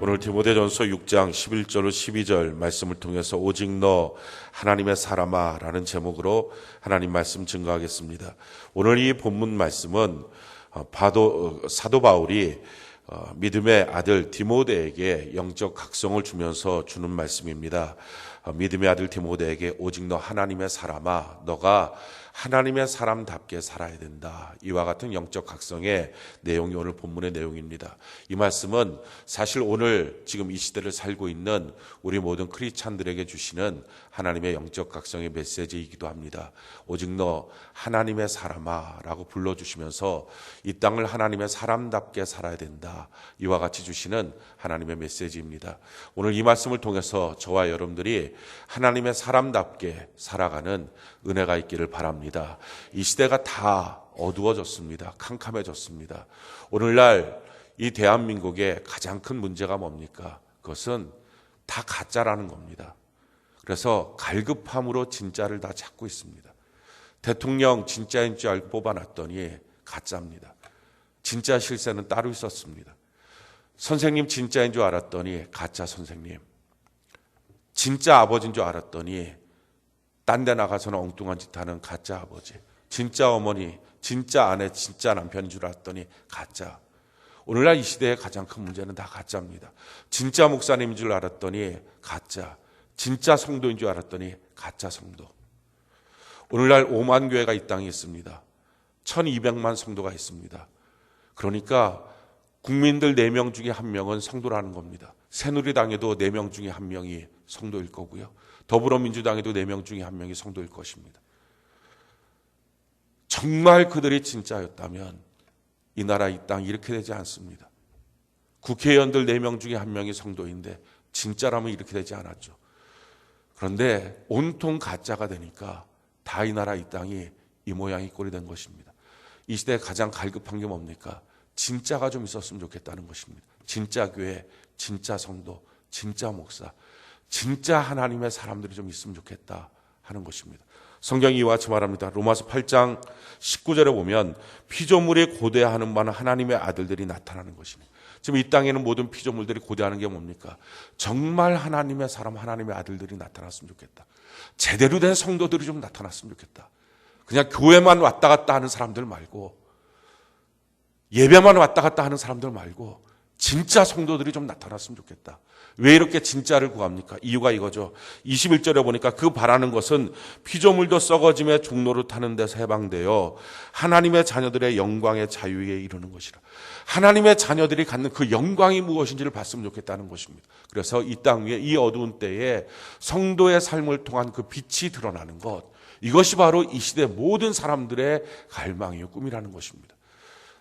오늘 디모데전서 6장 11절로 12절 말씀을 통해서 오직 너 하나님의 사람아 라는 제목으로 하나님 말씀 증거하겠습니다. 오늘 이 본문 말씀은 사도 바울이 믿음의 아들 디모데에게 영적 각성을 주면서 주는 말씀입니다. 믿음의 아들 디모데에게 오직 너 하나님의 사람아, 너가 하나님의 사람답게 살아야 된다. 이와 같은 영적 각성의 내용이 오늘 본문의 내용입니다. 이 말씀은 사실 오늘 지금 이 시대를 살고 있는 우리 모든 크리스찬들에게 주시는 하나님의 영적 각성의 메시지이기도 합니다. 오직 너 하나님의 사람아 라고 불러주시면서 이 땅을 하나님의 사람답게 살아야 된다. 이와 같이 주시는 하나님의 메시지입니다. 오늘 이 말씀을 통해서 저와 여러분들이 하나님의 사람답게 살아가는 은혜가 있기를 바랍니다. 이 시대가 다 어두워졌습니다. 캄캄해졌습니다. 오늘날 이 대한민국의 가장 큰 문제가 뭡니까? 그것은 다 가짜라는 겁니다. 그래서 갈급함으로 진짜를 다 찾고 있습니다. 대통령 진짜인 줄 알고 뽑아놨더니 가짜입니다. 진짜 실세는 따로 있었습니다. 선생님 진짜인 줄 알았더니 가짜 선생님. 진짜 아버지인 줄 알았더니 딴 데 나가서는 엉뚱한 짓 하는 가짜 아버지. 진짜 어머니, 진짜 아내, 진짜 남편인 줄 알았더니 가짜. 오늘날 이 시대의 가장 큰 문제는 다 가짜입니다. 진짜 목사님인 줄 알았더니 가짜. 진짜 성도인 줄 알았더니 가짜 성도. 오늘날 5만 교회가 이 땅에 있습니다. 1200만 성도가 있습니다. 그러니까 국민들 4명 중에 1명은 성도라는 겁니다. 새누리당에도 4명 중에 1명이 성도일 거고요. 더불어민주당에도 4명 중에 1명이 성도일 것입니다. 정말 그들이 진짜였다면 이 나라 이 땅 이렇게 되지 않습니다. 국회의원들 4명 중에 1명이 성도인데 진짜라면 이렇게 되지 않았죠. 그런데 온통 가짜가 되니까 다 이 나라 이 땅이 이 모양이 꼴이 된 것입니다. 이 시대에 가장 갈급한 게 뭡니까? 진짜가 좀 있었으면 좋겠다는 것입니다. 진짜 교회, 진짜 성도, 진짜 목사, 진짜 하나님의 사람들이 좀 있으면 좋겠다 하는 것입니다. 성경이 이와 같이 말합니다. 로마서 8장 19절에 보면 피조물이 고대하는 바는 하나님의 아들들이 나타나는 것이니. 지금 이 땅에는 모든 피조물들이 고대하는 게 뭡니까? 정말 하나님의 사람, 하나님의 아들들이 나타났으면 좋겠다. 제대로 된 성도들이 좀 나타났으면 좋겠다. 그냥 교회만 왔다 갔다 하는 사람들 말고, 예배만 왔다 갔다 하는 사람들 말고 진짜 성도들이 좀 나타났으면 좋겠다. 왜 이렇게 진짜를 구합니까? 이유가 이거죠. 21절에 보니까 그 바라는 것은 피조물도 썩어짐의 종로를 타는 데서 해방되어 하나님의 자녀들의 영광의 자유에 이르는 것이라. 하나님의 자녀들이 갖는 그 영광이 무엇인지를 봤으면 좋겠다는 것입니다. 그래서 이 땅 위에 이 어두운 때에 성도의 삶을 통한 그 빛이 드러나는 것, 이것이 바로 이 시대 모든 사람들의 갈망이요 꿈이라는 것입니다.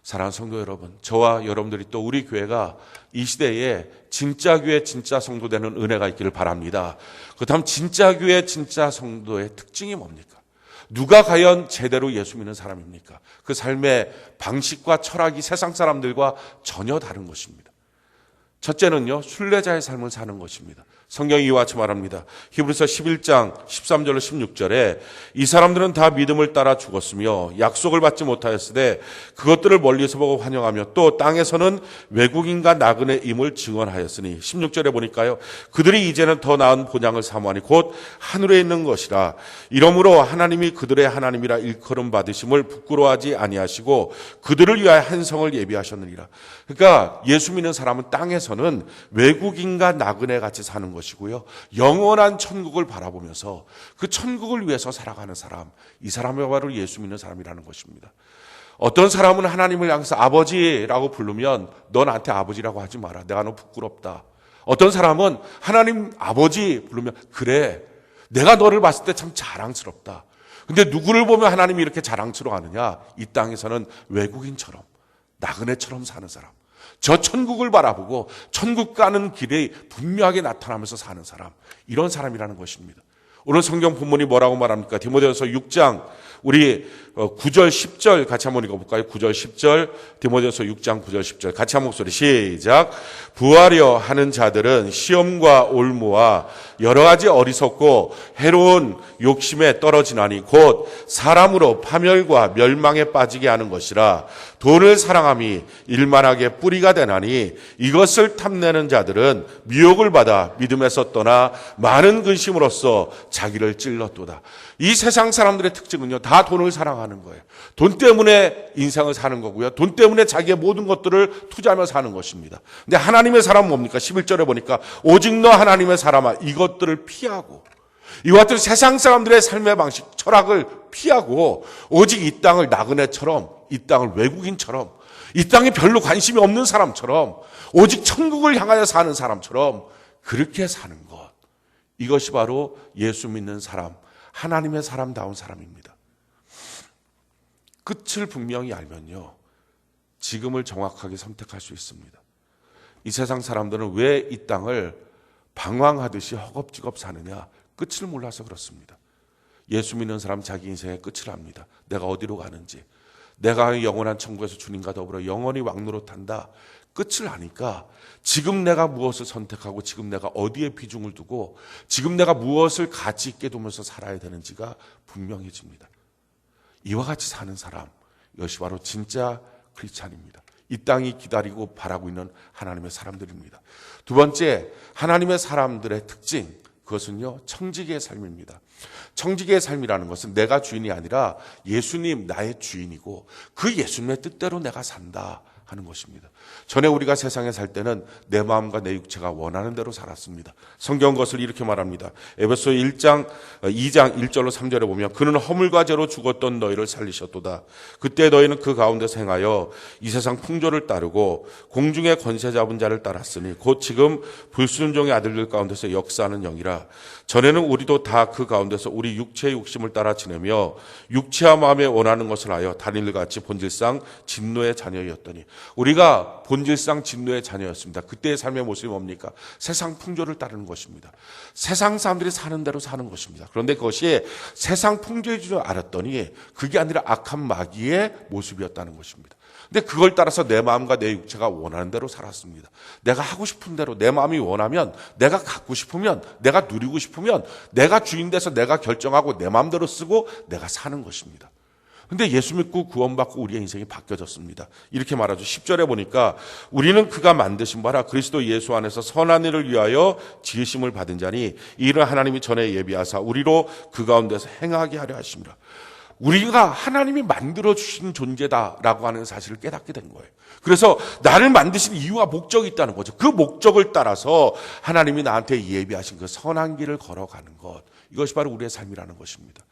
사랑하는 성도 여러분, 저와 여러분들이 또 우리 교회가 이 시대에 진짜 교회, 진짜 성도 되는 은혜가 있기를 바랍니다. 그렇다면 진짜 교회, 진짜 성도의 특징이 뭡니까? 누가 과연 제대로 예수 믿는 사람입니까? 그 삶의 방식과 철학이 세상 사람들과 전혀 다른 것입니다. 첫째는요, 순례자의 삶을 사는 것입니다. 성경이 이와 같이 말합니다. 히브리서 11장 13절로 16절에 이 사람들은 다 믿음을 따라 죽었으며 약속을 받지 못하였으되 그것들을 멀리서 보고 환영하며 또 땅에서는 외국인과 나그네임을 증언하였으니 16절에 보니까요. 그들이 이제는 더 나은 본향을 사모하니 곧 하늘에 있는 것이라. 이러므로 하나님이 그들의 하나님이라 일컬음 받으심을 부끄러워하지 아니하시고 그들을 위하여 한 성을 예비하셨느니라. 그러니까 예수 믿는 사람은 땅에서는 외국인과 나그네 같이 사는 것이고요. 영원한 천국을 바라보면서 그 천국을 위해서 살아가는 사람, 이 사람이 바로 예수 믿는 사람이라는 것입니다. 어떤 사람은 하나님을 향해서 아버지라고 부르면 너 나한테 아버지라고 하지 마라. 내가 너 부끄럽다. 어떤 사람은 하나님 아버지 부르면 그래, 내가 너를 봤을 때 참 자랑스럽다. 근데 누구를 보면 하나님이 이렇게 자랑스러워하느냐? 이 땅에서는 외국인처럼 나그네처럼 사는 사람. 저 천국을 바라보고 천국 가는 길에 분명하게 나타나면서 사는 사람, 이런 사람이라는 것입니다. 오늘 성경 본문이 뭐라고 말합니까? 디모데전서 6장 우리 9절 10절 같이 한번 읽어볼까요? 9절 10절 디모데전서 6장 9절 10절 같이 한 목소리 시작. 부하려 하는 자들은 시험과 올무와 여러 가지 어리석고 해로운 욕심에 떨어지나니 곧 사람으로 파멸과 멸망에 빠지게 하는 것이라. 돈을 사랑함이 일만하게 뿌리가 되나니 이것을 탐내는 자들은 미혹을 받아 믿음에서 떠나 많은 근심으로써 자기를 찔렀도다. 이 세상 사람들의 특징은요, 다 돈을 사랑하는 거예요. 돈 때문에 인생을 사는 거고요. 돈 때문에 자기의 모든 것들을 투자하며 사는 것입니다. 근데 하나님의 사람은 뭡니까? 11절에 보니까 오직 너 하나님의 사람아 이것들을 피하고, 이와 같은 세상 사람들의 삶의 방식, 철학을 피하고 오직 이 땅을 나그네처럼, 이 땅을 외국인처럼, 이 땅에 별로 관심이 없는 사람처럼, 오직 천국을 향하여 사는 사람처럼 그렇게 사는 것, 이것이 바로 예수 믿는 사람, 하나님의 사람다운 사람입니다. 끝을 분명히 알면요, 지금을 정확하게 선택할 수 있습니다. 이 세상 사람들은 왜 이 땅을 방황하듯이 허겁지겁 사느냐? 끝을 몰라서 그렇습니다. 예수 믿는 사람 자기 인생의 끝을 압니다. 내가 어디로 가는지, 내가 영원한 천국에서 주님과 더불어 영원히 왕노릇한다. 끝을 아니까 지금 내가 무엇을 선택하고 지금 내가 어디에 비중을 두고 지금 내가 무엇을 가치 있게 두면서 살아야 되는지가 분명해집니다. 이와 같이 사는 사람, 이것이 바로 진짜 크리스찬입니다. 이 땅이 기다리고 바라고 있는 하나님의 사람들입니다. 두 번째, 하나님의 사람들의 특징, 그것은요, 청지기의 삶입니다. 청지기의 삶이라는 것은 내가 주인이 아니라 예수님 나의 주인이고 그 예수님의 뜻대로 내가 산다 하는 것입니다. 전에 우리가 세상에 살 때는 내 마음과 내 육체가 원하는 대로 살았습니다. 성경 것을 이렇게 말합니다. 에베소 2장 1절로 3절에 보면 그는 허물과 죄로 죽었던 너희를 살리셨도다. 그때 너희는 그 가운데서 행하여 이 세상 풍조를 따르고 공중의 권세 잡은 자를 따랐으니 곧 지금 불순종의 아들들 가운데서 역사하는 영이라. 전에는 우리도 다 그 가운데서 우리 육체의 욕심을 따라 지내며 육체와 마음에 원하는 것을 하여 다니엘같이 본질상 진노의 자녀였더니, 우리가 본질상 진노의 자녀였습니다. 그때의 삶의 모습이 뭡니까? 세상 풍조를 따르는 것입니다. 세상 사람들이 사는 대로 사는 것입니다. 그런데 그것이 세상 풍조인 줄 알았더니 그게 아니라 악한 마귀의 모습이었다는 것입니다. 근데 그걸 따라서 내 마음과 내 육체가 원하는 대로 살았습니다. 내가 하고 싶은 대로, 내 마음이 원하면, 내가 갖고 싶으면, 내가 누리고 싶으면 내가 주인 돼서 내가 결정하고 내 마음대로 쓰고 내가 사는 것입니다. 근데 예수 믿고 구원받고 우리의 인생이 바뀌어졌습니다. 이렇게 말하죠. 10절에 보니까 우리는 그가 만드신 바라 그리스도 예수 안에서 선한 일을 위하여 지으심을 받은 자니 이 일을 하나님이 전에 예비하사 우리로 그 가운데서 행하게 하려 하심이라. 우리가 하나님이 만들어주신 존재다라고 하는 사실을 깨닫게 된 거예요. 그래서 나를 만드신 이유와 목적이 있다는 거죠. 그 목적을 따라서 하나님이 나한테 예비하신 그 선한 길을 걸어가는 것, 이것이 바로 우리의 삶이라는 것입니다.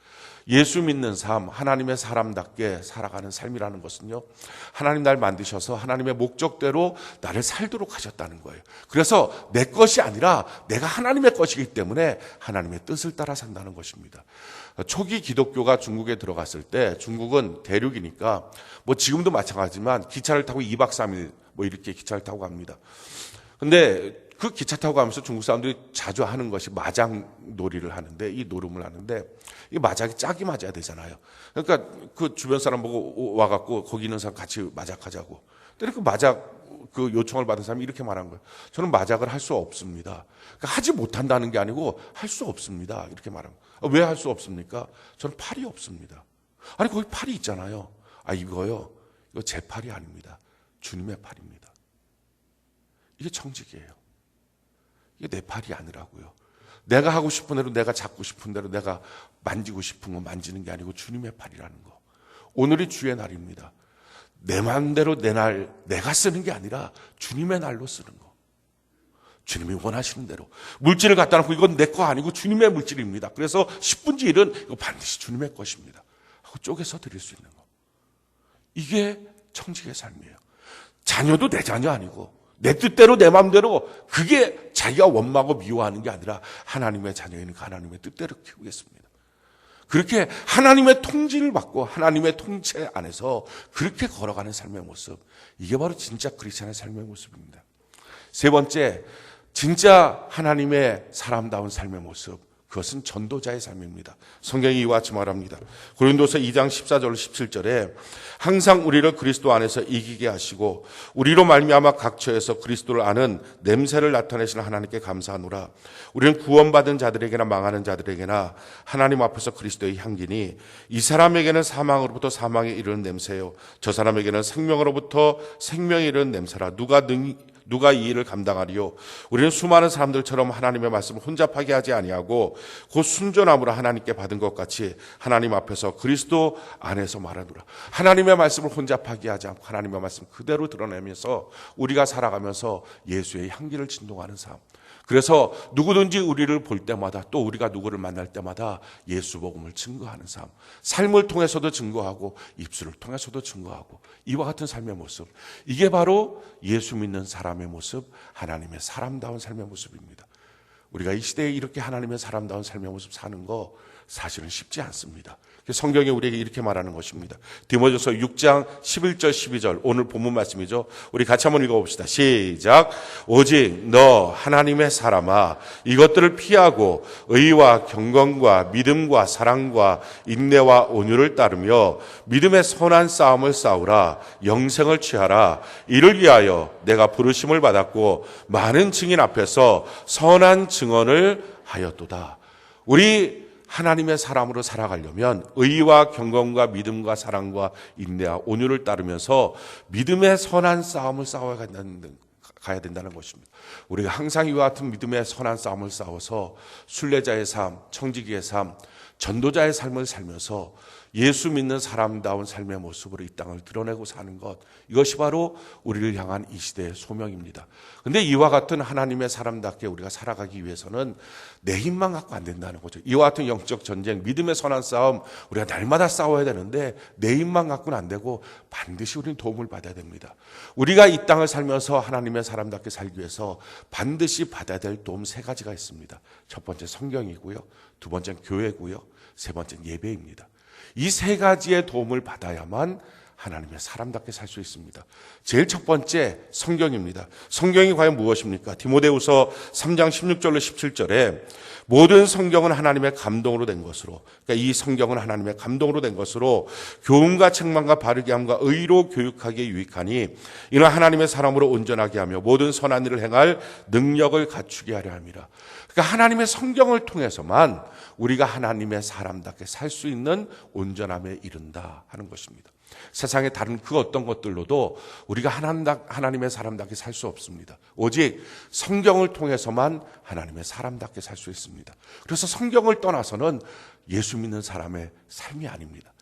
예수 믿는 삶, 하나님의 사람답게 살아가는 삶이라는 것은요, 하나님 날 만드셔서 하나님의 목적대로 나를 살도록 하셨다는 거예요. 그래서 내 것이 아니라 내가 하나님의 것이기 때문에 하나님의 뜻을 따라 산다는 것입니다. 초기 기독교가 중국에 들어갔을 때, 중국은 대륙이니까 뭐 지금도 마찬가지지만 기차를 타고 2박 3일 뭐 이렇게 기차를 타고 갑니다. 근데 그 기차 타고 가면서 중국 사람들이 자주 하는 것이 마장 놀이를 하는데, 이 노름을 하는데 이 마작이 짝이 맞아야 되잖아요. 그러니까 그 주변 사람 보고 와갖고 거기 있는 사람 같이 마작하자고. 근데 그 마작 그 요청을 받은 사람이 이렇게 말한 거예요. 저는 마작을 할 수 없습니다. 그러니까 하지 못한다는 게 아니고 할 수 없습니다. 이렇게 말한 거예요. 왜 할 수 없습니까? 저는 팔이 없습니다. 아니 거기 팔이 있잖아요. 아 이거 제 팔이 아닙니다. 주님의 팔입니다. 이게 청직이에요. 이게 내 팔이 아니라고요. 내가 하고 싶은 대로, 내가 잡고 싶은 대로, 내가 만지고 싶은 거 만지는 게 아니고 주님의 팔이라는 거. 오늘이 주의 날입니다. 내 마음대로 내 날 내가 쓰는 게 아니라 주님의 날로 쓰는 거. 주님이 원하시는 대로. 물질을 갖다 놓고 이건 내 거 아니고 주님의 물질입니다. 그래서 10분지 1은 이거 반드시 주님의 것입니다. 하고 쪼개서 드릴 수 있는 거. 이게 청직의 삶이에요. 자녀도 내 자녀 아니고 내 뜻대로 내 마음대로, 그게 자기가 원망하고 미워하는 게 아니라 하나님의 자녀이니까 하나님의 뜻대로 키우겠습니다. 그렇게 하나님의 통지를 받고 하나님의 통치 안에서 그렇게 걸어가는 삶의 모습, 이게 바로 진짜 크리스찬의 삶의 모습입니다. 세 번째, 진짜 하나님의 사람다운 삶의 모습, 그것은 전도자의 삶입니다. 성경이 이와 같이 말합니다. 고린도서 2장 14절 17절에 항상 우리를 그리스도 안에서 이기게 하시고 우리로 말미암아 각처에서 그리스도를 아는 냄새를 나타내시는 하나님께 감사하노라. 우리는 구원받은 자들에게나 망하는 자들에게나 하나님 앞에서 그리스도의 향기니 이 사람에게는 사망으로부터 사망에 이르는 냄새요 저 사람에게는 생명으로부터 생명에 이르는 냄새라. 누가 이 일을 감당하리요? 우리는 수많은 사람들처럼 하나님의 말씀을 혼잡하게 하지 아니하고 곧 순전함으로 하나님께 받은 것 같이 하나님 앞에서 그리스도 안에서 말하노라. 하나님의 말씀을 혼잡하게 하지 않고 하나님의 말씀 그대로 드러내면서 우리가 살아가면서 예수의 향기를 진동하는 삶. 그래서 누구든지 우리를 볼 때마다 또 우리가 누구를 만날 때마다 예수 복음을 증거하는 삶. 삶을 통해서도 증거하고 입술을 통해서도 증거하고 이와 같은 삶의 모습. 이게 바로 예수 믿는 사람의 모습, 하나님의 사람다운 삶의 모습입니다. 우리가 이 시대에 이렇게 하나님의 사람다운 삶의 모습 사는 거 사실은 쉽지 않습니다. 성경이 우리에게 이렇게 말하는 것입니다. 디모데후서 6장 11절 12절 오늘 본문 말씀이죠. 우리 같이 한번 읽어봅시다. 시작. 오직 너 하나님의 사람아 이것들을 피하고 의와 경건과 믿음과 사랑과 인내와 온유를 따르며 믿음의 선한 싸움을 싸우라. 영생을 취하라. 이를 위하여 내가 부르심을 받았고 많은 증인 앞에서 선한 증언을 하였도다. 우리 하나님의 사람으로 살아가려면 의와 경건과 믿음과 사랑과 인내와 온유를 따르면서 믿음의 선한 싸움을 가야 된다는 것입니다. 우리가 항상 이와 같은 믿음의 선한 싸움을 싸워서 순례자의 삶, 청지기의 삶, 전도자의 삶을 살면서 예수 믿는 사람다운 삶의 모습으로 이 땅을 드러내고 사는 것, 이것이 바로 우리를 향한 이 시대의 소명입니다. 그런데 이와 같은 하나님의 사람답게 우리가 살아가기 위해서는 내 힘만 갖고 안 된다는 거죠. 이와 같은 영적 전쟁, 믿음의 선한 싸움 우리가 날마다 싸워야 되는데 내 힘만 갖고는 안 되고 반드시 우리는 도움을 받아야 됩니다. 우리가 이 땅을 살면서 하나님의 사람답게 살기 위해서 반드시 받아야 될 도움 세 가지가 있습니다. 첫 번째 성경이고요. 두 번째는 교회고요. 세 번째는 예배입니다. 이 세 가지의 도움을 받아야만 하나님의 사람답게 살 수 있습니다. 제일 첫 번째 성경입니다. 성경이 과연 무엇입니까? 디모데후서 3장 16절로 17절에 모든 성경은 하나님의 감동으로 된 것으로, 그러니까 이 성경은 하나님의 감동으로 된 것으로 교훈과 책망과 바르게 함과 의로 교육하기에 유익하니 이는 하나님의 사람으로 온전하게 하며 모든 선한 일을 행할 능력을 갖추게 하려 함이라. 그러니까 하나님의 성경을 통해서만 우리가 하나님의 사람답게 살 수 있는 온전함에 이른다 하는 것입니다. 세상의 다른 그 어떤 것들로도 우리가 하나님의 사람답게 살 수 없습니다. 오직 성경을 통해서만 하나님의 사람답게 살 수 있습니다. 그래서 성경을 떠나서는 예수 믿는 사람의 삶이 아닙니다.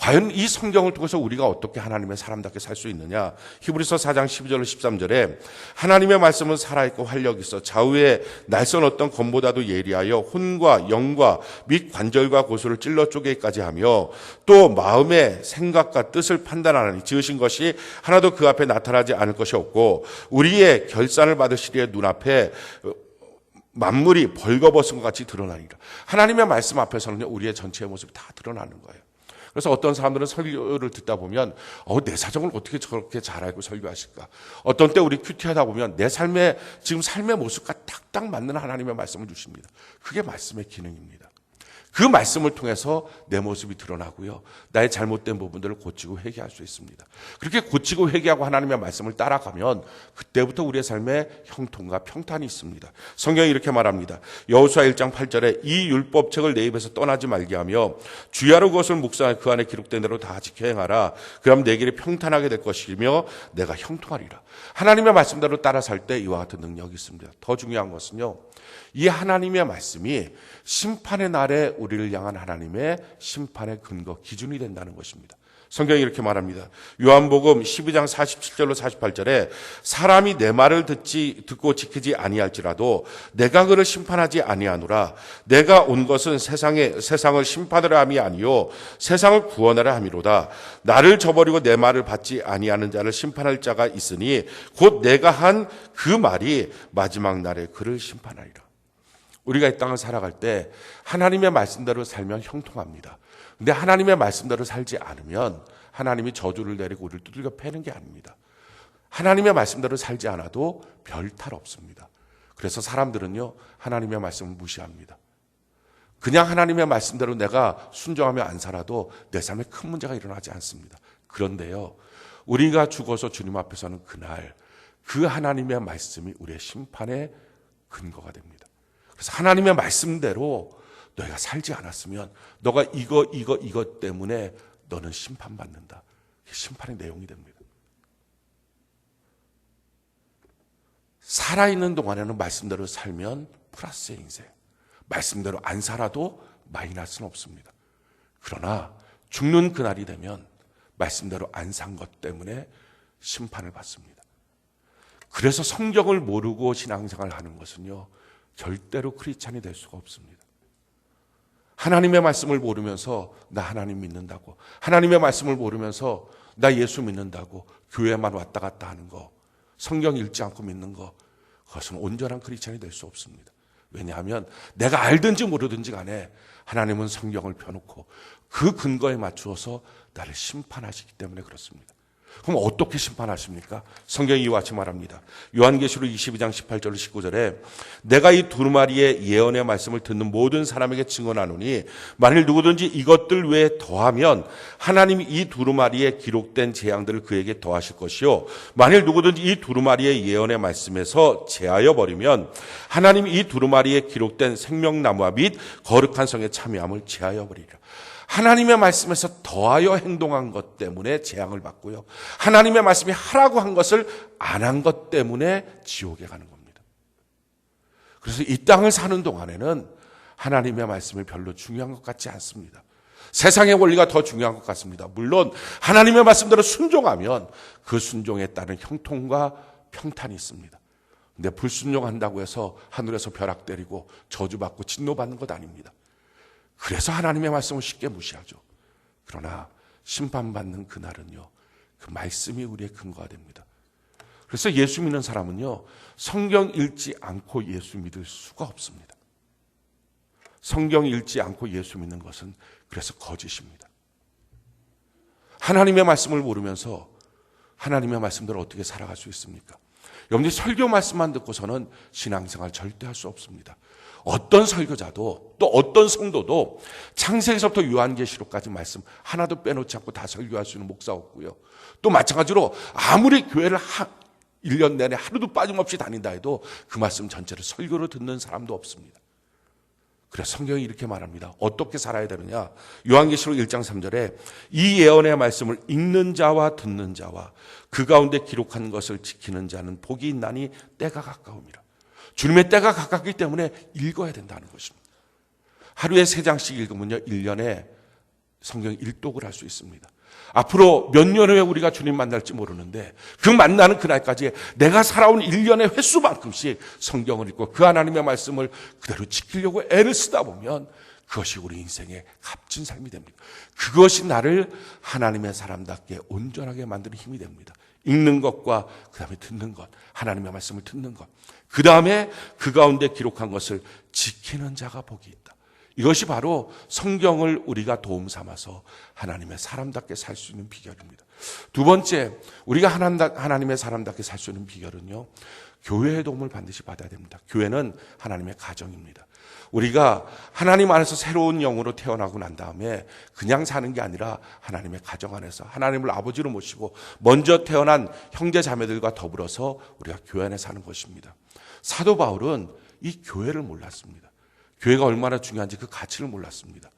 과연 이 성경을 통해서 우리가 어떻게 하나님의 사람답게 살 수 있느냐? 히브리서 4장 12절 13절에 하나님의 말씀은 살아있고 활력이 있어 좌우에 날선 어떤 검보다도 예리하여 혼과 영과 및 관절과 고소를 찔러 쪼개기까지 하며 또 마음의 생각과 뜻을 판단하니 지으신 것이 하나도 그 앞에 나타나지 않을 것이 없고 우리의 결산을 받으시리에 눈앞에 만물이 벌거벗은 것 같이 드러나니라. 하나님의 말씀 앞에서는 우리의 전체의 모습이 다 드러나는 거예요. 그래서 어떤 사람들은 설교를 듣다 보면 내 사정을 어떻게 저렇게 잘 알고 설교하실까? 어떤 때 우리 큐티하다 보면 내 삶의 지금 삶의 모습과 딱딱 맞는 하나님의 말씀을 주십니다. 그게 말씀의 기능입니다. 그 말씀을 통해서 내 모습이 드러나고요. 나의 잘못된 부분들을 고치고 회개할 수 있습니다. 그렇게 고치고 회개하고 하나님의 말씀을 따라가면 그때부터 우리의 삶에 형통과 평탄이 있습니다. 성경이 이렇게 말합니다. 여호수아 1장 8절에 이 율법책을 내 입에서 떠나지 말게 하며 주야로 그것을 묵상하여 그 안에 기록된 대로 다 지켜 행하라. 그럼 내 길이 평탄하게 될 것이며 내가 형통하리라. 하나님의 말씀대로 따라 살 때 이와 같은 능력이 있습니다. 더 중요한 것은요. 이 하나님의 말씀이 심판의 날에 우리를 향한 하나님의 심판의 근거, 기준이 된다는 것입니다. 성경이 이렇게 말합니다. 요한복음 12장 47절로 48절에 사람이 내 말을 듣고 지키지 아니할지라도 내가 그를 심판하지 아니하노라. 내가 온 것은 세상을 심판하려 함이 아니요 세상을 구원하려 함이로다. 나를 저버리고 내 말을 받지 아니하는 자를 심판할 자가 있으니 곧 내가 한 그 말이 마지막 날에 그를 심판하리라. 우리가 이 땅을 살아갈 때 하나님의 말씀대로 살면 형통합니다. 근데 하나님의 말씀대로 살지 않으면 하나님이 저주를 내리고 우리를 두들겨 패는 게 아닙니다. 하나님의 말씀대로 살지 않아도 별 탈 없습니다. 그래서 사람들은요 하나님의 말씀을 무시합니다. 그냥 하나님의 말씀대로 내가 순종하며 안 살아도 내 삶에 큰 문제가 일어나지 않습니다. 그런데요, 우리가 죽어서 주님 앞에 서는 그날 그 하나님의 말씀이 우리의 심판의 근거가 됩니다. 그래서 하나님의 말씀대로 너희가 살지 않았으면 너가 이거 때문에 너는 심판받는다. 이게 심판의 내용이 됩니다. 살아있는 동안에는 말씀대로 살면 플러스의 인생, 말씀대로 안 살아도 마이너스는 없습니다. 그러나 죽는 그날이 되면 말씀대로 안 산 것 때문에 심판을 받습니다. 그래서 성경을 모르고 신앙생활을 하는 것은요, 절대로 크리스찬이 될 수가 없습니다. 하나님의 말씀을 모르면서 나 하나님 믿는다고, 하나님의 말씀을 모르면서 나 예수 믿는다고 교회만 왔다 갔다 하는 거, 성경 읽지 않고 믿는 거, 그것은 온전한 크리스찬이 될 수 없습니다. 왜냐하면 내가 알든지 모르든지 간에 하나님은 성경을 펴놓고 그 근거에 맞추어서 나를 심판하시기 때문에 그렇습니다. 그럼 어떻게 심판하십니까? 성경이 이와 같이 말합니다. 요한계시록 22장 18절 19절에 내가 이 두루마리의 예언의 말씀을 듣는 모든 사람에게 증언하노니 만일 누구든지 이것들 외에 더하면 하나님이 이 두루마리에 기록된 재앙들을 그에게 더하실 것이요 만일 누구든지 이 두루마리의 예언의 말씀에서 제하여 버리면 하나님이 이 두루마리에 기록된 생명나무와 및 거룩한 성에 참여함을 제하여 버리리라. 하나님의 말씀에서 더하여 행동한 것 때문에 재앙을 받고요, 하나님의 말씀이 하라고 한 것을 안 한 것 때문에 지옥에 가는 겁니다. 그래서 이 땅을 사는 동안에는 하나님의 말씀이 별로 중요한 것 같지 않습니다. 세상의 원리가 더 중요한 것 같습니다. 물론 하나님의 말씀대로 순종하면 그 순종에 따른 형통과 평탄이 있습니다. 근데 불순종한다고 해서 하늘에서 벼락 때리고 저주받고 진노받는 것 아닙니다. 그래서 하나님의 말씀을 쉽게 무시하죠. 그러나 심판받는 그날은요, 그 말씀이 우리의 근거가 됩니다. 그래서 예수 믿는 사람은요, 성경 읽지 않고 예수 믿을 수가 없습니다. 성경 읽지 않고 예수 믿는 것은 그래서 거짓입니다. 하나님의 말씀을 모르면서 하나님의 말씀대로 어떻게 살아갈 수 있습니까? 여러분들이 설교 말씀만 듣고서는 신앙생활 절대 할 수 없습니다. 어떤 설교자도 또 어떤 성도도 창세기서부터 요한계시록까지 말씀 하나도 빼놓지 않고 다 설교할 수 있는 목사 없고요. 또 마찬가지로 아무리 교회를 1년 내내 하루도 빠짐없이 다닌다 해도 그 말씀 전체를 설교로 듣는 사람도 없습니다. 그래서 성경이 이렇게 말합니다. 어떻게 살아야 되느냐? 요한계시록 1장 3절에 이 예언의 말씀을 읽는 자와 듣는 자와 그 가운데 기록한 것을 지키는 자는 복이 있나니 때가 가까움이라. 주님의 때가 가깝기 때문에 읽어야 된다는 것입니다. 하루에 3장씩 읽으면요, 1년에 성경 1독을 할 수 있습니다. 앞으로 몇 년 후에 우리가 주님 만날지 모르는데 그 만나는 그날까지 내가 살아온 1년의 횟수만큼씩 성경을 읽고 그 하나님의 말씀을 그대로 지키려고 애를 쓰다 보면 그것이 우리 인생의 값진 삶이 됩니다. 그것이 나를 하나님의 사람답게 온전하게 만드는 힘이 됩니다. 읽는 것과 그 다음에 듣는 것, 하나님의 말씀을 듣는 것, 그 다음에 그 가운데 기록한 것을 지키는 자가 복이 있다. 이것이 바로 성경을 우리가 도움 삼아서 하나님의 사람답게 살 수 있는 비결입니다. 두 번째, 우리가 하나님의 사람답게 살 수 있는 비결은요, 교회의 도움을 반드시 받아야 됩니다. 교회는 하나님의 가정입니다. 우리가 하나님 안에서 새로운 영으로 태어나고 난 다음에 그냥 사는 게 아니라 하나님의 가정 안에서 하나님을 아버지로 모시고 먼저 태어난 형제 자매들과 더불어서 우리가 교회 안에 사는 것입니다. 사도 바울은 이 교회를 몰랐습니다. 교회가 얼마나 중요한지 그 가치를 몰랐습니다.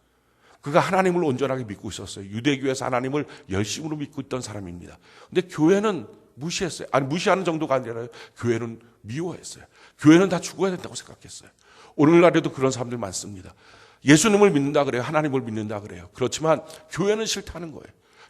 그가 하나님을 온전하게 믿고 있었어요. 유대교에서 하나님을 열심으로 믿고 있던 사람입니다. 근데 교회는 무시했어요. 아니, 무시하는 정도가 아니라 교회는 미워했어요. 교회는 다 죽어야 된다고 생각했어요. 오늘날에도 그런 사람들 많습니다. 예수님을 믿는다 그래요. 하나님을 믿는다 그래요. 그렇지만 교회는 싫다는 거예요.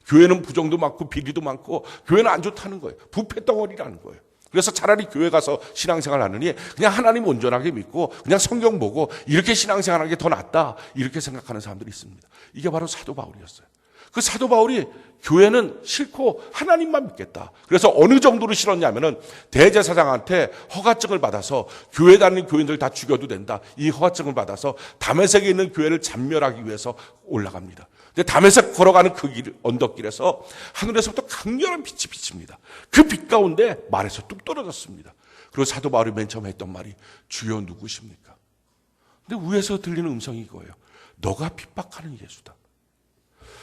교회는 부정도 많고 비리도 많고 교회는 안 좋다는 거예요. 부패덩어리라는 거예요. 그래서 차라리 교회 가서 신앙생활 하느니 그냥 하나님 온전하게 믿고 그냥 성경 보고 이렇게 신앙생활하는 게 더 낫다, 이렇게 생각하는 사람들이 있습니다. 이게 바로 사도 바울이었어요. 그 사도 바울이 교회는 싫고 하나님만 믿겠다. 그래서 어느 정도로 싫었냐면은 대제사장한테 허가증을 받아서 교회 다니는 교인들 다 죽여도 된다, 이 허가증을 받아서 다메섹에 있는 교회를 잔멸하기 위해서 올라갑니다. 근데 다메섹 걸어가는 그 길, 언덕길에서 하늘에서부터 강렬한 빛이 비칩니다. 그 빛 가운데 말에서 뚝 떨어졌습니다. 그리고 사도 바울이 맨 처음 했던 말이 주여 누구십니까? 근데 위에서 들리는 음성이 이거예요. 너가 핍박하는 예수다.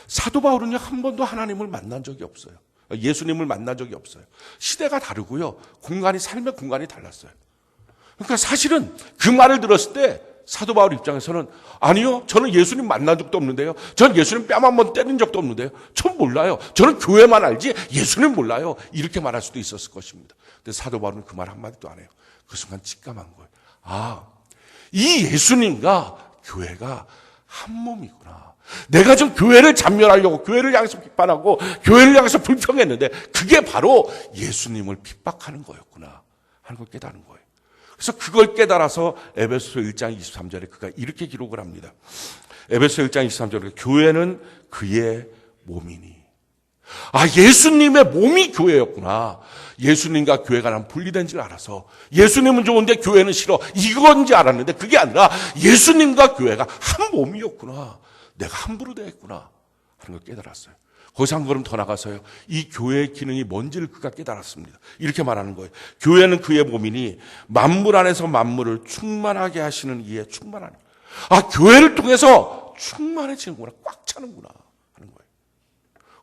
사도 바울은요, 한 번도 하나님을 만난 적이 없어요. 예수님을 만난 적이 없어요. 시대가 다르고요, 삶의 공간이 달랐어요. 그러니까 사실은 그 말을 들었을 때 사도 바울 입장에서는 아니요, 저는 예수님 만난 적도 없는데요. 저는 예수님 뺨 한 번 때린 적도 없는데요. 전 몰라요. 저는 교회만 알지 예수님 몰라요. 이렇게 말할 수도 있었을 것입니다. 근데 사도 바울은 그 말 한마디도 안 해요. 그 순간 직감한 거예요. 아, 이 예수님과 교회가 한 몸이구나. 내가 좀 교회를 잔멸하려고 교회를 향해서 비판하고 교회를 향해서 불평했는데 그게 바로 예수님을 핍박하는 거였구나 하는 걸 깨달은 거예요. 그래서 그걸 깨달아서 에베소서 1장 23절에 그가 이렇게 기록을 합니다. 에베소서 1장 23절에 교회는 그의 몸이니. 아, 예수님의 몸이 교회였구나. 예수님과 교회가 난 분리된 줄 알아서 예수님은 좋은데 교회는 싫어. 이건지 알았는데 그게 아니라 예수님과 교회가 한 몸이었구나. 내가 함부로 대했구나 하는 걸 깨달았어요. 거기서 한 걸음 더 나가서요, 이 교회의 기능이 뭔지를 그가 깨달았습니다. 이렇게 말하는 거예요. 교회는 그의 몸이니 만물 안에서 만물을 충만하게 하시는 이에 충만하니. 아, 교회를 통해서 충만해지는구나, 꽉 차는구나 하는 거예요.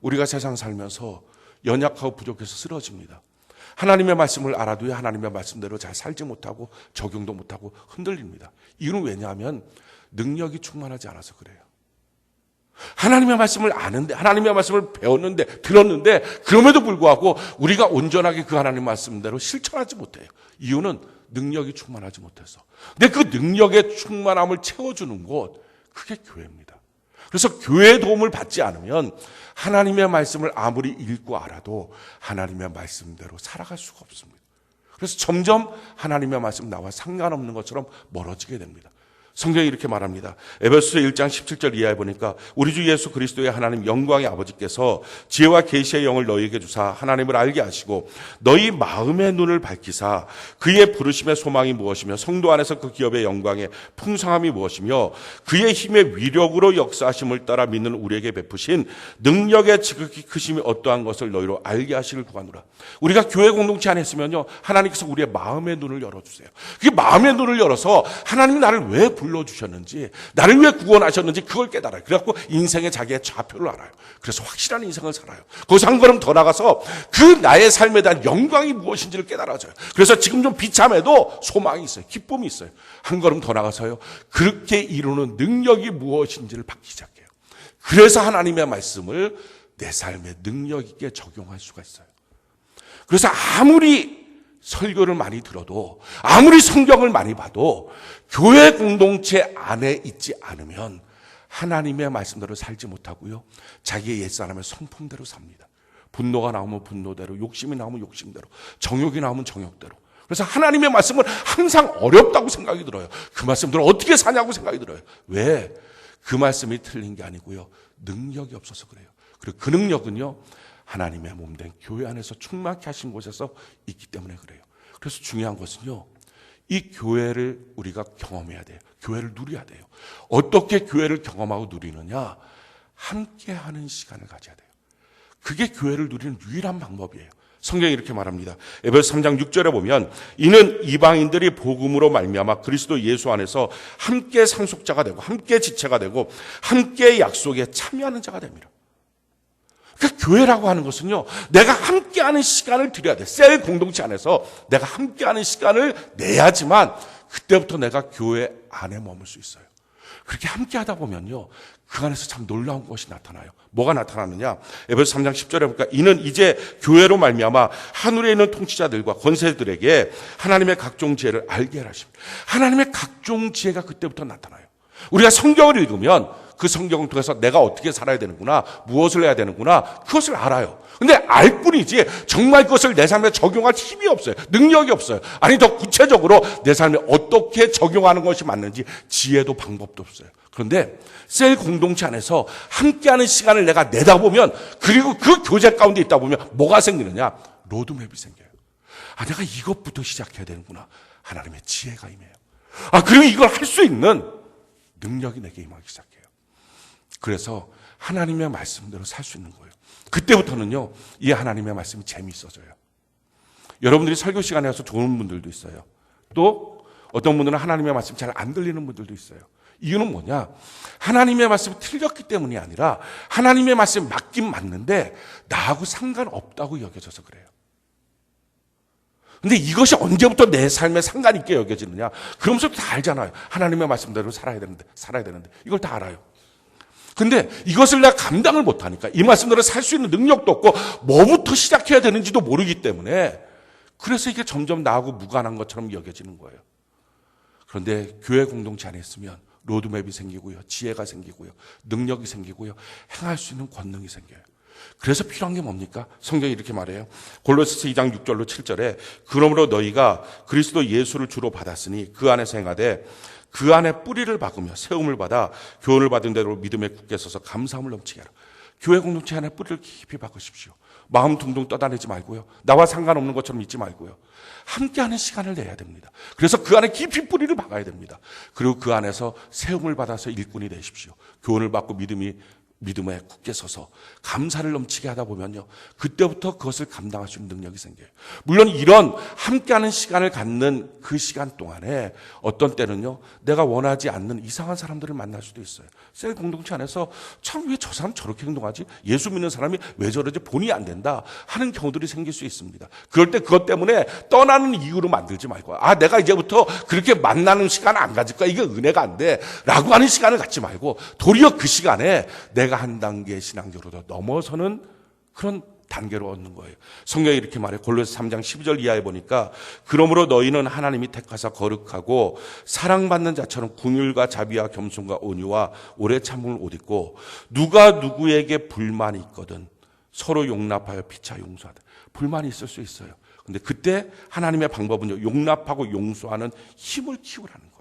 우리가 세상 살면서 연약하고 부족해서 쓰러집니다. 하나님의 말씀을 알아도요, 하나님의 말씀대로 잘 살지 못하고 적용도 못하고 흔들립니다. 이유는 왜냐하면 능력이 충만하지 않아서 그래요. 하나님의 말씀을 아는데, 하나님의 말씀을 배웠는데, 들었는데, 그럼에도 불구하고 우리가 온전하게 그 하나님 말씀대로 실천하지 못해요. 이유는 능력이 충만하지 못해서. 근데 그 능력의 충만함을 채워주는 곳, 그게 교회입니다. 그래서 교회의 도움을 받지 않으면 하나님의 말씀을 아무리 읽고 알아도 하나님의 말씀대로 살아갈 수가 없습니다. 그래서 점점 하나님의 말씀 나와 상관없는 것처럼 멀어지게 됩니다. 성경이 이렇게 말합니다. 에베소서 1장 17절 이하에 보니까 우리 주 예수 그리스도의 하나님 영광의 아버지께서 지혜와 계시의 영을 너희에게 주사 하나님을 알게 하시고 너희 마음의 눈을 밝히사 그의 부르심의 소망이 무엇이며 성도 안에서 그 기업의 영광의 풍성함이 무엇이며 그의 힘의 위력으로 역사하심을 따라 믿는 우리에게 베푸신 능력의 지극히 크심이 어떠한 것을 너희로 알게 하시길 구하노라. 우리가 교회 공동체 안에 있으면요, 하나님께서 우리의 마음의 눈을 열어주세요. 그게 마음의 눈을 열어서 하나님이 나를 왜 불러주셨는지, 나를 왜 구원하셨는지 그걸 깨달아요. 그래갖고 인생의 자기의 좌표를 알아요. 그래서 확실한 인생을 살아요. 거기서 한 걸음 더 나가서 그 나의 삶에 대한 영광이 무엇인지를 깨달아져요. 그래서 지금 좀 비참해도 소망이 있어요. 기쁨이 있어요. 한 걸음 더 나가서요, 그렇게 이루는 능력이 무엇인지를 받기 시작해요. 그래서 하나님의 말씀을 내 삶에 능력 있게 적용할 수가 있어요. 그래서 아무리 설교를 많이 들어도, 아무리 성경을 많이 봐도 교회 공동체 안에 있지 않으면 하나님의 말씀대로 살지 못하고요, 자기의 옛사람의 성품대로 삽니다. 분노가 나오면 분노대로, 욕심이 나오면 욕심대로, 정욕이 나오면 정욕대로. 그래서 하나님의 말씀은 항상 어렵다고 생각이 들어요. 그 말씀대로 어떻게 사냐고 생각이 들어요. 왜? 그 말씀이 틀린 게 아니고요, 능력이 없어서 그래요. 그리고 그 능력은요, 하나님의 몸된 교회 안에서 충만케 하신 곳에서 있기 때문에 그래요. 그래서 중요한 것은요, 이 교회를 우리가 경험해야 돼요. 교회를 누려야 돼요. 어떻게 교회를 경험하고 누리느냐? 함께하는 시간을 가져야 돼요. 그게 교회를 누리는 유일한 방법이에요. 성경이 이렇게 말합니다. 에베소 3장 6절에 보면 이는 이방인들이 복음으로 말미암아 그리스도 예수 안에서 함께 상속자가 되고 함께 지체가 되고 함께 약속에 참여하는 자가 됩니다. 그러니까 교회라고 하는 것은요, 내가 함께하는 시간을 드려야 돼. 셀 공동체 안에서 내가 함께하는 시간을 내야지만 그때부터 내가 교회 안에 머물 수 있어요. 그렇게 함께하다 보면요, 그 안에서 참 놀라운 것이 나타나요. 뭐가 나타나느냐? 에베소 3장 10절에 보니까 이는 이제 교회로 말미암아 하늘에 있는 통치자들과 권세들에게 하나님의 각종 지혜를 알게 하십니다. 하나님의 각종 지혜가 그때부터 나타나요. 우리가 성경을 읽으면 그 성경을 통해서 내가 어떻게 살아야 되는구나, 무엇을 해야 되는구나, 그것을 알아요. 근데 알 뿐이지 정말 그것을 내 삶에 적용할 힘이 없어요. 능력이 없어요. 아니, 더 구체적으로 내 삶에 어떻게 적용하는 것이 맞는지 지혜도 방법도 없어요. 그런데 셀 공동체 안에서 함께하는 시간을 내가 내다 보면, 그리고 그 교제 가운데 있다 보면 뭐가 생기느냐? 로드맵이 생겨요. 아, 내가 이것부터 시작해야 되는구나. 하나님의 지혜가 임해요. 아, 그리고 이걸 할 수 있는 능력이 내게 임하기 시작해요. 그래서 하나님의 말씀대로 살 수 있는 거예요. 그때부터는요, 이 하나님의 말씀이 재미있어져요. 여러분들이 설교 시간에 와서 좋은 분들도 있어요. 또 어떤 분들은 하나님의 말씀 잘 안 들리는 분들도 있어요. 이유는 뭐냐? 하나님의 말씀이 틀렸기 때문이 아니라 하나님의 말씀이 맞긴 맞는데 나하고 상관없다고 여겨져서 그래요. 근데 이것이 언제부터 내 삶에 상관 있게 여겨지느냐? 그러면서 다 알잖아요. 하나님의 말씀대로 살아야 되는데. 이걸 다 알아요. 근데 이것을 내가 감당을 못하니까, 이 말씀대로 살 수 있는 능력도 없고 뭐부터 시작해야 되는지도 모르기 때문에, 그래서 이게 점점 나하고 무관한 것처럼 여겨지는 거예요. 그런데 교회 공동체 안에 있으면 로드맵이 생기고요, 지혜가 생기고요, 능력이 생기고요, 행할 수 있는 권능이 생겨요. 그래서 필요한 게 뭡니까? 성경이 이렇게 말해요. 골로새서 2장 6절로 7절에 그러므로 너희가 그리스도 예수를 주로 받았으니 그 안에서 행하되 그 안에 뿌리를 박으며 세움을 받아 교훈을 받은 대로 믿음에 굳게 서서 감사함을 넘치게 하라. 교회 공동체 안에 뿌리를 깊이 박으십시오. 마음 둥둥 떠다니지 말고요. 나와 상관없는 것처럼 있지 말고요. 함께하는 시간을 내야 됩니다. 그래서 그 안에 깊이 뿌리를 박아야 됩니다. 그리고 그 안에서 세움을 받아서 일꾼이 되십시오. 교훈을 받고 믿음에 굳게 서서 감사를 넘치게 하다 보면요, 그때부터 그것을 감당할 수 있는 능력이 생겨요. 물론 이런 함께하는 시간을 갖는 그 시간 동안에 어떤 때는요, 내가 원하지 않는 이상한 사람들을 만날 수도 있어요. 셀 공동체 안에서 참 왜 저 사람 저렇게 행동하지? 예수 믿는 사람이 왜 저러지? 본의 안 된다 하는 경우들이 생길 수 있습니다. 그럴 때 그것 때문에 떠나는 이유로 만들지 말고, 내가 이제부터 그렇게 만나는 시간 안 가질 거야, 이게 은혜가 안 돼 라고 하는 시간을 갖지 말고, 도리어 그 시간에 내가 한 단계 신앙적으로 더 넘어서는 그런 단계로 얻는 거예요. 성경이 이렇게 말해요. 골로새 3장 12절 이하에 보니까 그러므로 너희는 하나님이 택하사 거룩하고 사랑받는 자처럼 긍휼과 자비와 겸손과 온유와 오래 참음을 옷 입고 누가 누구에게 불만이 있거든 서로 용납하여 피차 용서하되. 불만이 있을 수 있어요. 근데 그때 하나님의 방법은요, 용납하고 용서하는 힘을 키우라는 거예요.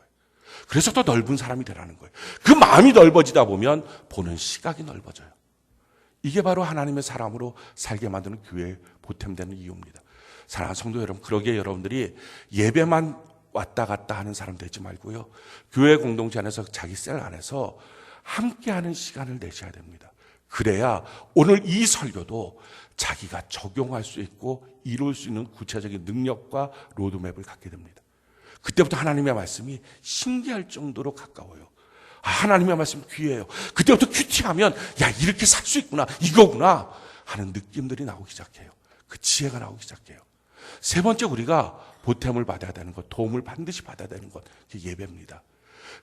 그래서 더 넓은 사람이 되라는 거예요. 그 마음이 넓어지다 보면 보는 시각이 넓어져요. 이게 바로 하나님의 사람으로 살게 만드는 교회에 보탬되는 이유입니다. 사랑하는 성도 여러분, 그러기에 여러분들이 예배만 왔다 갔다 하는 사람 되지 말고요, 교회 공동체 안에서 자기 셀 안에서 함께하는 시간을 내셔야 됩니다. 그래야 오늘 이 설교도 자기가 적용할 수 있고 이룰 수 있는 구체적인 능력과 로드맵을 갖게 됩니다. 그때부터 하나님의 말씀이 신기할 정도로 가까워요. 하나님의 말씀 귀해요. 그때부터 큐티하면 이렇게 살 수 있구나, 이거구나 하는 느낌들이 나오기 시작해요. 그 지혜가 나오기 시작해요. 세 번째, 우리가 보탬을 받아야 되는 것, 도움을 반드시 받아야 되는 것, 예배입니다.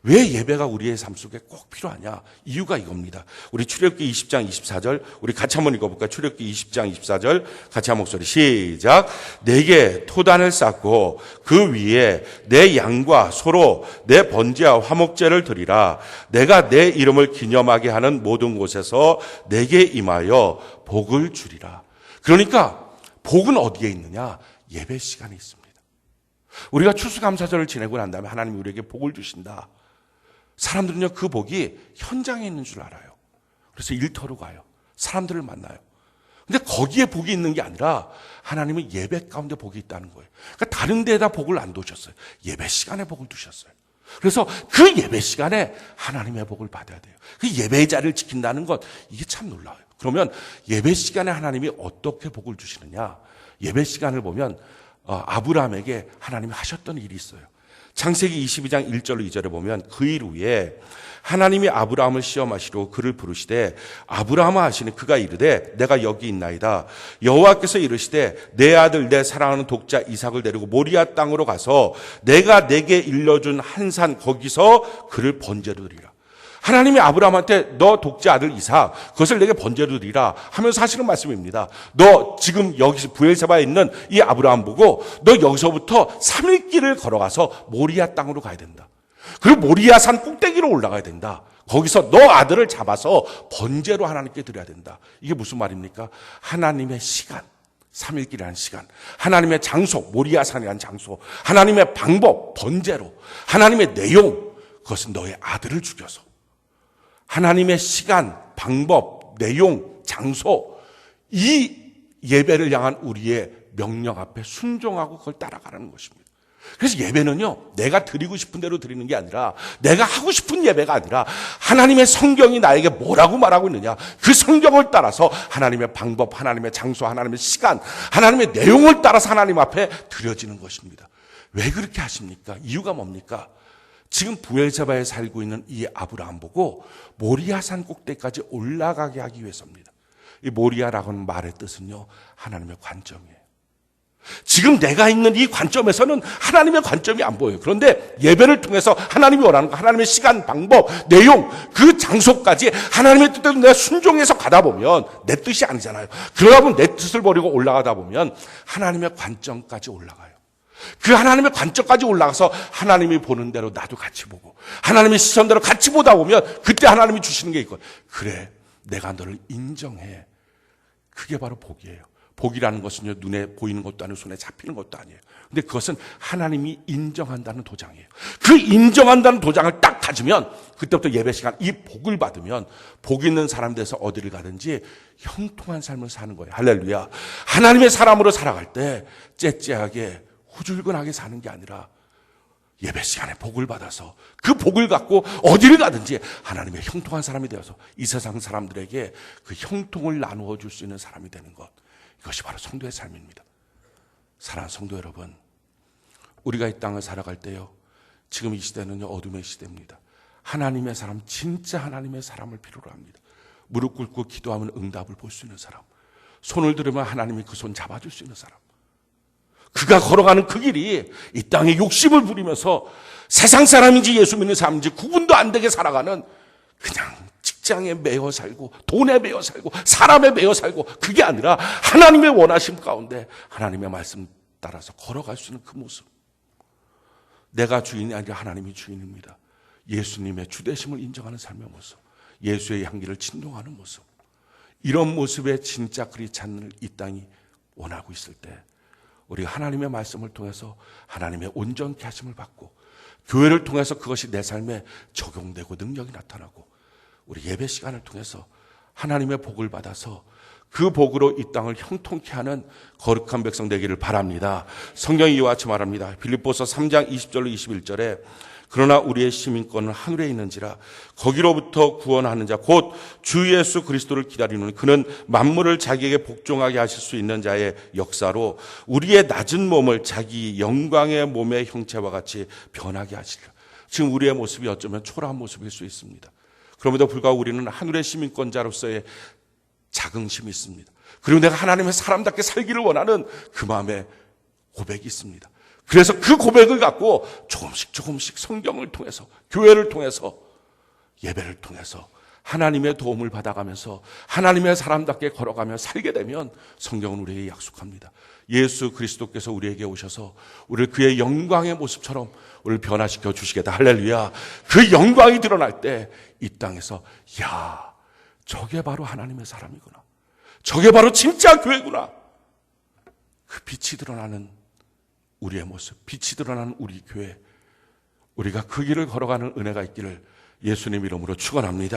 왜 예배가 우리의 삶 속에 꼭 필요하냐? 이유가 이겁니다. 우리 출애굽기 20장 24절 우리 같이 한번 읽어볼까요? 출애굽기 20장 24절 같이 한 목소리 시작. 내게 토단을 쌓고 그 위에 내 양과 소로 내 번제와 화목제를 드리라. 내가 내 이름을 기념하게 하는 모든 곳에서 내게 임하여 복을 주리라. 그러니까 복은 어디에 있느냐? 예배 시간에 있습니다. 우리가 추수감사절을 지내고 난 다음에 하나님이 우리에게 복을 주신다. 사람들은요, 그 복이 현장에 있는 줄 알아요. 그래서 일터로 가요. 사람들을 만나요. 근데 거기에 복이 있는 게 아니라 하나님은 예배 가운데 복이 있다는 거예요. 그러니까 다른 데에다 복을 안 두셨어요. 예배 시간에 복을 두셨어요. 그래서 그 예배 시간에 하나님의 복을 받아야 돼요. 그 예배의 자리를 지킨다는 것, 이게 참 놀라워요. 그러면 예배 시간에 하나님이 어떻게 복을 주시느냐? 예배 시간을 보면 아브라함에게 하나님이 하셨던 일이 있어요. 창세기 22장 1절로 2절에 보면 그 일 후에 하나님이 아브라함을 시험하시러 그를 부르시되 아브라함아 하시니 그가 이르되 내가 여기 있나이다. 여호와께서 이르시되 내 아들 내 사랑하는 독자 이삭을 데리고 모리아 땅으로 가서 내가 내게 일러준 한 산 거기서 그를 번제로 드리라. 하나님이 아브라함한테 너 독자 아들 이삭 그것을 내게 번제로 드리라 하면서 하시는 말씀입니다. 너 지금 여기서 부엘세바에 있는 이 아브라함 보고 너 여기서부터 3일 길을 걸어가서 모리아 땅으로 가야 된다. 그리고 모리아 산 꼭대기로 올라가야 된다. 거기서 너 아들을 잡아서 번제로 하나님께 드려야 된다. 이게 무슨 말입니까? 하나님의 시간, 3일 길이라는 시간, 하나님의 장소, 모리아 산이라는 장소, 하나님의 방법, 번제로, 하나님의 내용, 그것은 너의 아들을 죽여서 하나님의 시간, 방법, 내용, 장소, 이 예배를 향한 우리의 명령 앞에 순종하고 그걸 따라가라는 것입니다. 그래서 예배는요, 내가 드리고 싶은 대로 드리는 게 아니라, 내가 하고 싶은 예배가 아니라 하나님의 성경이 나에게 뭐라고 말하고 있느냐, 그 성경을 따라서 하나님의 방법, 하나님의 장소, 하나님의 시간, 하나님의 내용을 따라서 하나님 앞에 드려지는 것입니다. 왜 그렇게 하십니까? 이유가 뭡니까? 지금 부엘세바에 살고 있는 이 아브라함 보고 모리아산 꼭대기까지 올라가게 하기 위해서입니다. 이 모리아라고 하는 말의 뜻은요, 하나님의 관점이에요. 지금 내가 있는 이 관점에서는 하나님의 관점이 안 보여요. 그런데 예배를 통해서 하나님이 원하는 거, 하나님의 시간, 방법, 내용, 그 장소까지 하나님의 뜻대로 내가 순종해서 가다 보면 내 뜻이 아니잖아요. 그러다 보면 내 뜻을 버리고 올라가다 보면 하나님의 관점까지 올라가요. 그 하나님의 관점까지 올라가서 하나님이 보는 대로 나도 같이 보고 하나님의 시선대로 같이 보다 보면 그때 하나님이 주시는 게 있거든요. 그래, 내가 너를 인정해. 그게 바로 복이에요. 복이라는 것은요, 눈에 보이는 것도 아니고 손에 잡히는 것도 아니에요. 근데 그것은 하나님이 인정한다는 도장이에요. 그 인정한다는 도장을 딱 가지면 그때부터 예배 시간 이 복을 받으면 복 있는 사람 돼서 어디를 가든지 형통한 삶을 사는 거예요. 할렐루야. 하나님의 사람으로 살아갈 때 째째하게 후줄근하게 사는 게 아니라 예배 시간에 복을 받아서 그 복을 갖고 어디를 가든지 하나님의 형통한 사람이 되어서 이 세상 사람들에게 그 형통을 나누어 줄 수 있는 사람이 되는 것, 이것이 바로 성도의 삶입니다. 사랑하는 성도 여러분, 우리가 이 땅을 살아갈 때요, 지금 이 시대는요, 어둠의 시대입니다. 하나님의 사람, 진짜 하나님의 사람을 필요로 합니다. 무릎 꿇고 기도하면 응답을 볼 수 있는 사람, 손을 들으면 하나님이 그 손 잡아줄 수 있는 사람, 그가 걸어가는 그 길이 이 땅에 욕심을 부리면서 세상 사람인지 예수 믿는 사람인지 구분도 안 되게 살아가는, 그냥 직장에 매여 살고 돈에 매여 살고 사람에 매여 살고, 그게 아니라 하나님의 원하심 가운데 하나님의 말씀 따라서 걸어갈 수 있는 그 모습. 내가 주인이 아니라 하나님이 주인입니다. 예수님의 주되심을 인정하는 삶의 모습, 예수의 향기를 진동하는 모습, 이런 모습의 진짜 크리스찬을 이 땅이 원하고 있을 때 우리가 하나님의 말씀을 통해서 하나님의 온전케 하심을 받고 교회를 통해서 그것이 내 삶에 적용되고 능력이 나타나고 우리 예배 시간을 통해서 하나님의 복을 받아서 그 복으로 이 땅을 형통케 하는 거룩한 백성 되기를 바랍니다. 성경이 이와 같이 말합니다. 빌립보서 3장 20절로 21절에 그러나 우리의 시민권은 하늘에 있는지라 거기로부터 구원하는 자 곧 주 예수 그리스도를 기다리는 그는 만물을 자기에게 복종하게 하실 수 있는 자의 역사로 우리의 낮은 몸을 자기 영광의 몸의 형체와 같이 변하게 하시리라. 지금 우리의 모습이 어쩌면 초라한 모습일 수 있습니다. 그럼에도 불구하고 우리는 하늘의 시민권자로서의 자긍심이 있습니다. 그리고 내가 하나님의 사람답게 살기를 원하는 그 마음에 고백이 있습니다. 그래서 그 고백을 갖고 조금씩 성경을 통해서, 교회를 통해서, 예배를 통해서 하나님의 도움을 받아가면서 하나님의 사람답게 걸어가며 살게 되면 성경은 우리에게 약속합니다. 예수 그리스도께서 우리에게 오셔서 우리를 그의 영광의 모습처럼 우리를 변화시켜 주시겠다. 할렐루야. 그 영광이 드러날 때 이 땅에서 야, 저게 바로 하나님의 사람이구나. 저게 바로 진짜 교회구나. 그 빛이 드러나는 우리의 모습, 빛이 드러나는 우리 교회, 우리가 그 길을 걸어가는 은혜가 있기를 예수님 이름으로 축원합니다.